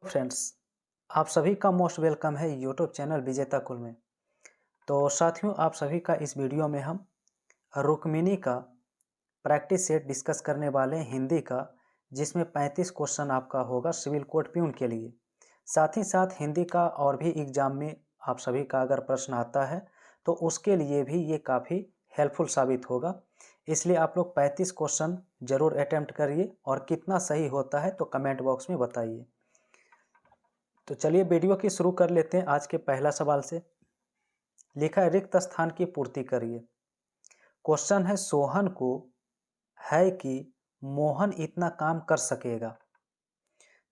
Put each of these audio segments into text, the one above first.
Friends, आप सभी का मोस्ट वेलकम है यूट्यूब चैनल विजेता कुल में। तो साथियों, आप सभी का इस वीडियो में हम रुक्मिणी का प्रैक्टिस सेट डिस्कस करने वाले हैं हिंदी का, जिसमें 35 क्वेश्चन आपका होगा सिविल कोड प्यून के लिए। साथ ही साथ हिंदी का और भी एग्जाम में आप सभी का अगर प्रश्न आता है तो उसके लिए भी ये काफ़ी हेल्पफुल साबित होगा। इसलिए आप लोग 35 क्वेश्चन ज़रूर अटेम्प्ट करिए और कितना सही होता है तो कमेंट बॉक्स में बताइए। तो चलिए वीडियो की शुरू कर लेते हैं आज के पहला सवाल से। लिखा है रिक्त स्थान की पूर्ति करिए। क्वेश्चन है सोहन को है कि मोहन इतना काम कर सकेगा।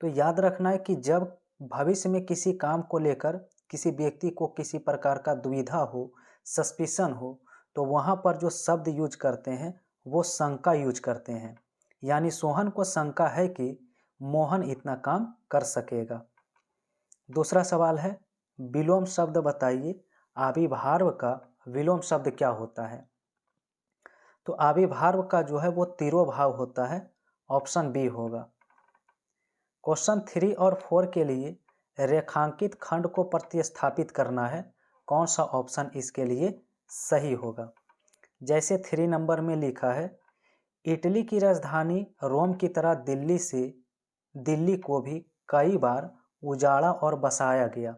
तो याद रखना है कि जब भविष्य में किसी काम को लेकर किसी व्यक्ति को किसी प्रकार का दुविधा हो, सस्पिशन हो, तो वहाँ पर जो शब्द यूज करते हैं वो शंका यूज करते हैं। यानी सोहन को शंका है कि मोहन इतना काम कर सकेगा। दूसरा सवाल है विलोम शब्द बताइए। आविर्भाव का विलोम शब्द क्या होता है? तो आविर्भाव का जो है वो तिरोभाव होता है। ऑप्शन बी होगा। क्वेश्चन 3 और 4 के लिए रेखांकित खंड को प्रतिस्थापित करना है। कौन सा ऑप्शन इसके लिए सही होगा? जैसे 3 नंबर में लिखा है इटली की राजधानी रोम की तरह दिल्ली को भी कई बार उजाड़ा और बसाया गया।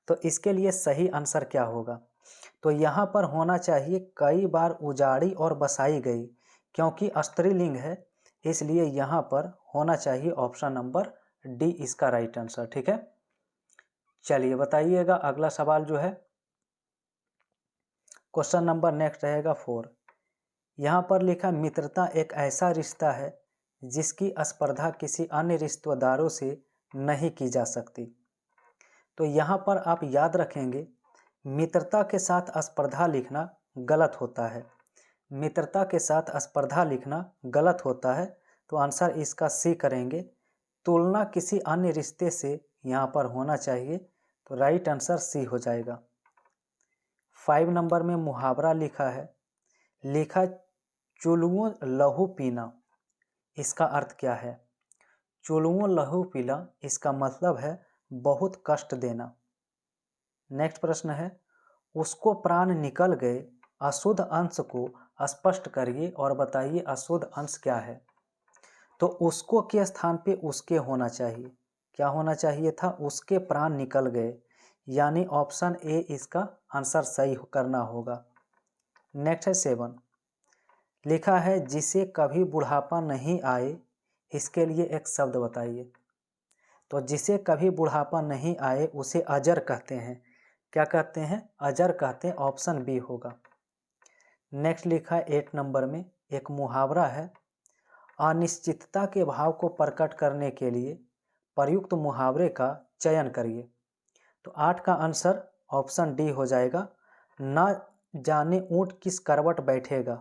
तो इसके लिए सही आंसर क्या होगा? तो यहाँ पर होना चाहिए कई बार उजाड़ी और बसाई गई, क्योंकि स्त्रीलिंग है, इसलिए यहाँ पर होना चाहिए ऑप्शन नंबर डी इसका राइट आंसर। ठीक है, चलिए बताइएगा अगला सवाल जो है क्वेश्चन नंबर नेक्स्ट रहेगा 4। यहाँ पर लिखा मित्रता एक ऐसा रिश्ता है जिसकी स्पर्धा किसी अन्य रिश्तेदारों से नहीं की जा सकती। तो यहाँ पर आप याद रखेंगे मित्रता के साथ स्पर्धा लिखना गलत होता है। मित्रता के साथ स्पर्धा लिखना गलत होता है, तो आंसर इसका सी करेंगे। तुलना किसी अन्य रिश्ते से यहाँ पर होना चाहिए, तो राइट आंसर सी हो जाएगा। 5 नंबर में मुहावरा लिखा है। लिखा चुलुओं लहू पीना, इसका अर्थ क्या है? चुलुओं लहू पीना इसका मतलब है बहुत कष्ट देना। नेक्स्ट प्रश्न है उसको प्राण निकल गए, अशुद्ध अंश को स्पष्ट करिए और बताइए अशुद्ध अंश क्या है? तो उसको के स्थान पे उसके होना चाहिए। क्या होना चाहिए था? उसके प्राण निकल गए, यानी ऑप्शन ए इसका आंसर सही करना होगा। नेक्स्ट है 7। लिखा है जिसे कभी बुढ़ापा नहीं आए, इसके लिए एक शब्द बताइए। तो जिसे कभी बुढ़ापा नहीं आए उसे अजर कहते हैं। क्या कहते हैं? अजर कहते हैं। ऑप्शन बी होगा। नेक्स्ट लिखा है 8 नंबर में एक मुहावरा है। अनिश्चितता के भाव को प्रकट करने के लिए प्रयुक्त मुहावरे का चयन करिए। तो 8 का आंसर ऑप्शन डी हो जाएगा, न जाने ऊंट किस करवट बैठेगा।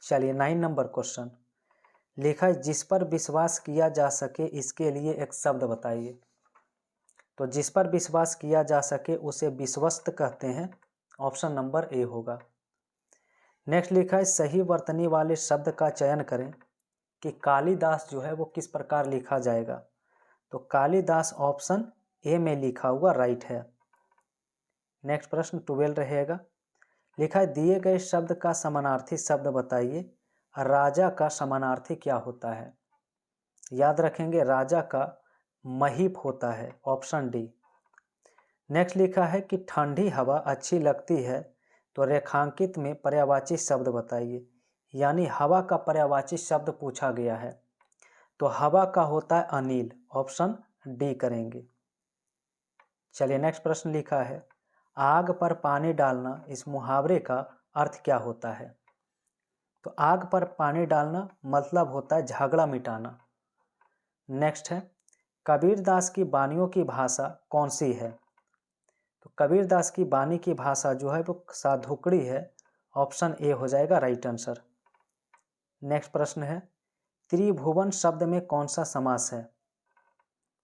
चलिए 9 नंबर क्वेश्चन लिखा है जिस पर विश्वास किया जा सके, इसके लिए एक शब्द बताइए। तो जिस पर विश्वास किया जा सके उसे विश्वस्त कहते हैं। ऑप्शन नंबर ए होगा। नेक्स्ट लिखा है सही वर्तनी वाले शब्द का चयन करें कि कालिदास जो है वो किस प्रकार लिखा जाएगा। तो कालिदास ऑप्शन ए में लिखा हुआ राइट है। नेक्स्ट प्रश्न 12 रहेगा। लिखा है दिए गए शब्द का समानार्थी शब्द बताइए। राजा का समानार्थी क्या होता है? याद रखेंगे राजा का महीप होता है। Option D. नेक्स्ट लिखा है कि ठंडी हवा अच्छी लगती है, तो रेखांकित में पर्यायवाची शब्द बताइए। यानी हवा का पर्यायवाची शब्द पूछा गया है, तो हवा का होता है अनिल। ऑप्शन डी करेंगे। चलिए नेक्स्ट प्रश्न लिखा है आग पर पानी डालना, इस मुहावरे का अर्थ क्या होता है? तो आग पर पानी डालना मतलब होता है झगड़ा मिटाना। नेक्स्ट है कबीरदास की वाणियों की भाषा कौन सी है? तो कबीरदास की वाणी की भाषा जो है वो साधुकड़ी है। ऑप्शन ए हो जाएगा राइट आंसर। नेक्स्ट प्रश्न है त्रिभुवन शब्द में कौन सा समास है?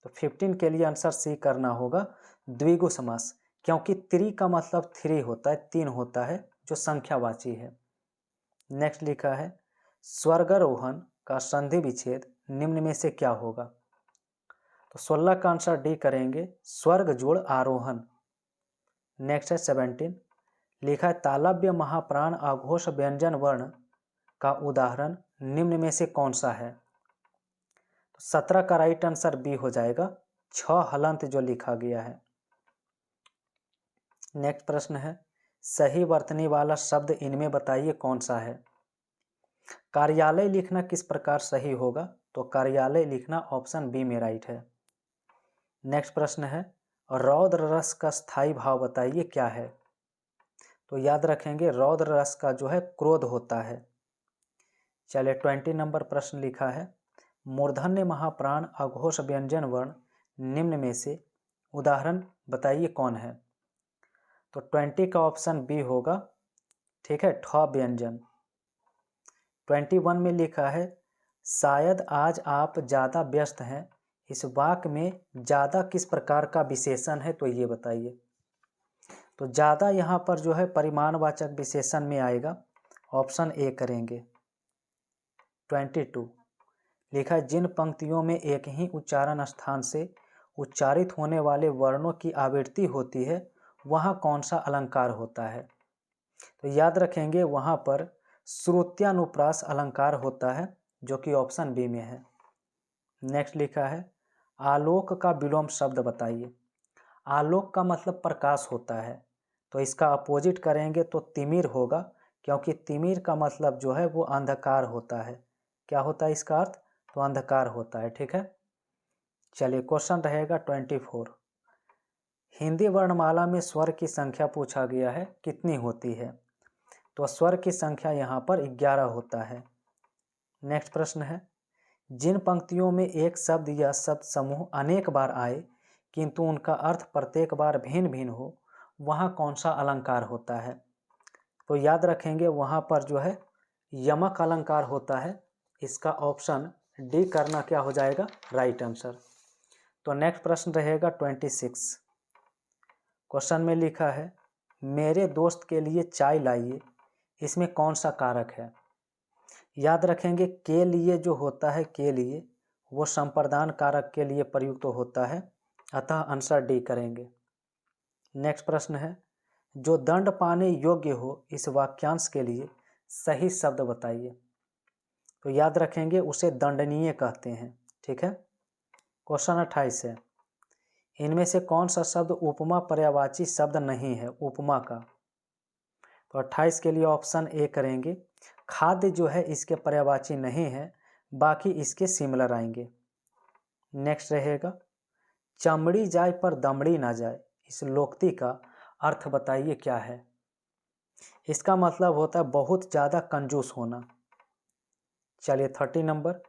तो 15 के लिए आंसर सी करना होगा, द्विगु समास, क्योंकि त्रि का मतलब 3 होता है, 3 होता है, जो संख्यावाची है। नेक्स्ट लिखा है स्वर्गारोहण का संधि विच्छेद निम्न में से क्या होगा? तो 16 का आंसर डी करेंगे, स्वर्ग जुड़ आरोहण। नेक्स्ट है 17, लिखा है तालव्य महाप्राण अघोष व्यंजन वर्ण का उदाहरण निम्न में से कौन सा है। तो 17 का राइट आंसर बी हो जाएगा, 6 हलंत जो लिखा गया है। नेक्स्ट प्रश्न है, सही वर्तनी वाला शब्द इनमें बताइए कौन सा है। कार्यालय लिखना किस प्रकार सही होगा, तो कार्यालय लिखना ऑप्शन बी में राइट है। नेक्स्ट प्रश्न है, रौद्र रस का स्थायी भाव बताइए क्या है। तो याद रखेंगे रौद्र रस का जो है क्रोध होता है। चलिए 20 नंबर प्रश्न लिखा है, मूर्धन्य महाप्राण अघोष व्यंजन वर्ण निम्न में से उदाहरण बताइए कौन है। तो 20 का ऑप्शन बी होगा, ठीक है, ठ व्यंजन। 21 में लिखा है, शायद आज आप ज़्यादा व्यस्त हैं, इस वाक्य में ज़्यादा किस प्रकार का विशेषण है, तो ये बताइए। तो ज़्यादा यहाँ पर जो है परिमाणवाचक विशेषण में आएगा, ऑप्शन ए करेंगे। 22 लिखा है, जिन पंक्तियों में एक ही उच्चारण स्थान से उच्चारित होने वाले वर्णों की आवृत्ति होती है वहाँ कौन सा अलंकार होता है। तो याद रखेंगे वहाँ पर श्रुत्यानुप्रास अलंकार होता है, जो कि ऑप्शन बी में है। नेक्स्ट लिखा है, आलोक का विलोम शब्द बताइए। आलोक का मतलब प्रकाश होता है, तो इसका अपोजिट करेंगे तो तिमिर होगा, क्योंकि तिमिर का मतलब जो है वो अंधकार होता है। क्या होता है इसका अर्थ, तो अंधकार होता है, ठीक है। चलिए क्वेश्चन रहेगा 24, हिंदी वर्णमाला में स्वर की संख्या पूछा गया है, कितनी होती है। तो स्वर की संख्या यहाँ पर 11 होता है। नेक्स्ट प्रश्न है, जिन पंक्तियों में एक शब्द या शब्द समूह अनेक बार आए किंतु उनका अर्थ प्रत्येक बार भिन्न भिन्न हो वहाँ कौन सा अलंकार होता है। तो याद रखेंगे वहाँ पर जो है यमक अलंकार होता है। इसका ऑप्शन डी करना क्या हो जाएगा, राइट आंसर। तो नेक्स्ट प्रश्न रहेगा 26, क्वेश्चन में लिखा है, मेरे दोस्त के लिए चाय लाइए, इसमें कौन सा कारक है। याद रखेंगे के लिए जो होता है, के लिए वो संप्रदान कारक के लिए प्रयुक्त होता है, अतः आंसर डी करेंगे। नेक्स्ट प्रश्न है, जो दंड पाने योग्य हो इस वाक्यांश के लिए सही शब्द बताइए। तो याद रखेंगे उसे दंडनीय कहते हैं, ठीक है। क्वेश्चन 28 है, इनमें से कौन सा शब्द उपमा पर्यायवाची शब्द नहीं है, उपमा का। तो 28 के लिए ऑप्शन ए करेंगे, खाद्य जो है इसके पर्यायवाची नहीं है, बाकी इसके सिमिलर आएंगे। नेक्स्ट रहेगा, चमड़ी जाए पर दमड़ी ना जाए, इस लोकोक्ति का अर्थ बताइए क्या है। इसका मतलब होता है बहुत ज़्यादा कंजूस होना। चलिए 30 नंबर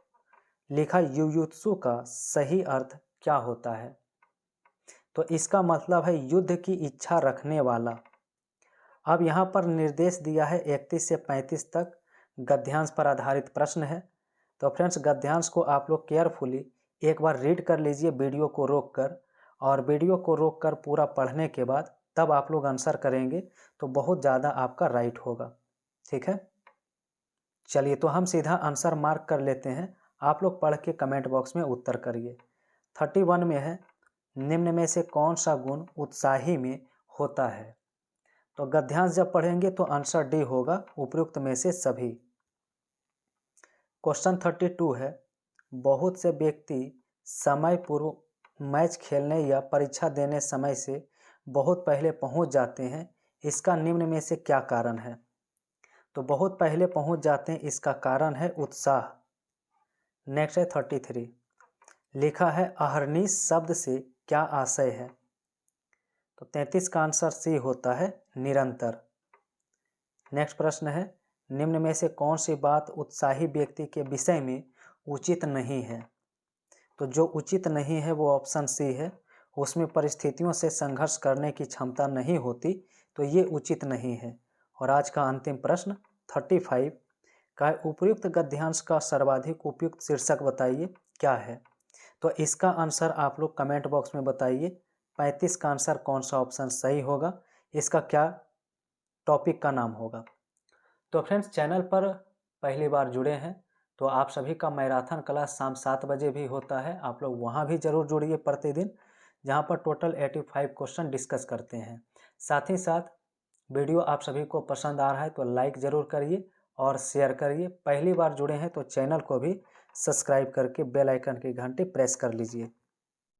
लिखा, युयुत्सु का सही अर्थ क्या होता है। तो इसका मतलब है युद्ध की इच्छा रखने वाला। अब यहाँ पर निर्देश दिया है 31 से 35 तक गद्यांश पर आधारित प्रश्न है। तो फ्रेंड्स गद्यांश को आप लोग केयरफुली एक बार रीड कर लीजिए वीडियो को रोककर, और वीडियो को रोककर पूरा पढ़ने के बाद तब आप लोग आंसर करेंगे तो बहुत ज़्यादा आपका राइट होगा, ठीक है। चलिए तो हम सीधा आंसर मार्क कर लेते हैं, आप लोग पढ़ के कमेंट बॉक्स में उत्तर करिए। 31 में है, निम्न में से कौन सा गुण उत्साही में होता है। तो गद्यांश जब पढ़ेंगे तो आंसर डी होगा, उपयुक्त में से सभी। क्वेश्चन 32 है, बहुत से व्यक्ति समय पूर्व मैच खेलने या परीक्षा देने समय से बहुत पहले पहुंच जाते हैं, इसका निम्न में से क्या कारण है। तो बहुत पहले पहुंच जाते हैं, इसका कारण है उत्साह। नेक्स्ट है 33, लिखा है अहर्निश शब्द से क्या आशय है। तो 33 का आंसर सी होता है, निरंतर। नेक्स्ट प्रश्न है, निम्न में से कौन सी बात उत्साही व्यक्ति के विषय में उचित नहीं है। तो जो उचित नहीं है वो ऑप्शन सी है, उसमें परिस्थितियों से संघर्ष करने की क्षमता नहीं होती, तो ये उचित नहीं है। और आज का अंतिम प्रश्न 35 का, उपयुक्त गद्यांश का सर्वाधिक उपयुक्त शीर्षक बताइए क्या है। तो इसका आंसर आप लोग कमेंट बॉक्स में बताइए। 35 का आंसर कौन सा ऑप्शन सही होगा, इसका क्या टॉपिक का नाम होगा। तो फ्रेंड्स चैनल पर पहली बार जुड़े हैं तो आप सभी का मैराथन क्लास शाम 7 बजे भी होता है, आप लोग वहाँ भी ज़रूर जुड़िए प्रतिदिन, जहाँ पर टोटल 85 क्वेश्चन डिस्कस करते हैं। साथ ही साथ वीडियो आप सभी को पसंद आ रहा है तो लाइक ज़रूर करिए और शेयर करिए। पहली बार जुड़े हैं तो चैनल को भी सब्सक्राइब करके बेल आइकन की घंटी प्रेस कर लीजिए।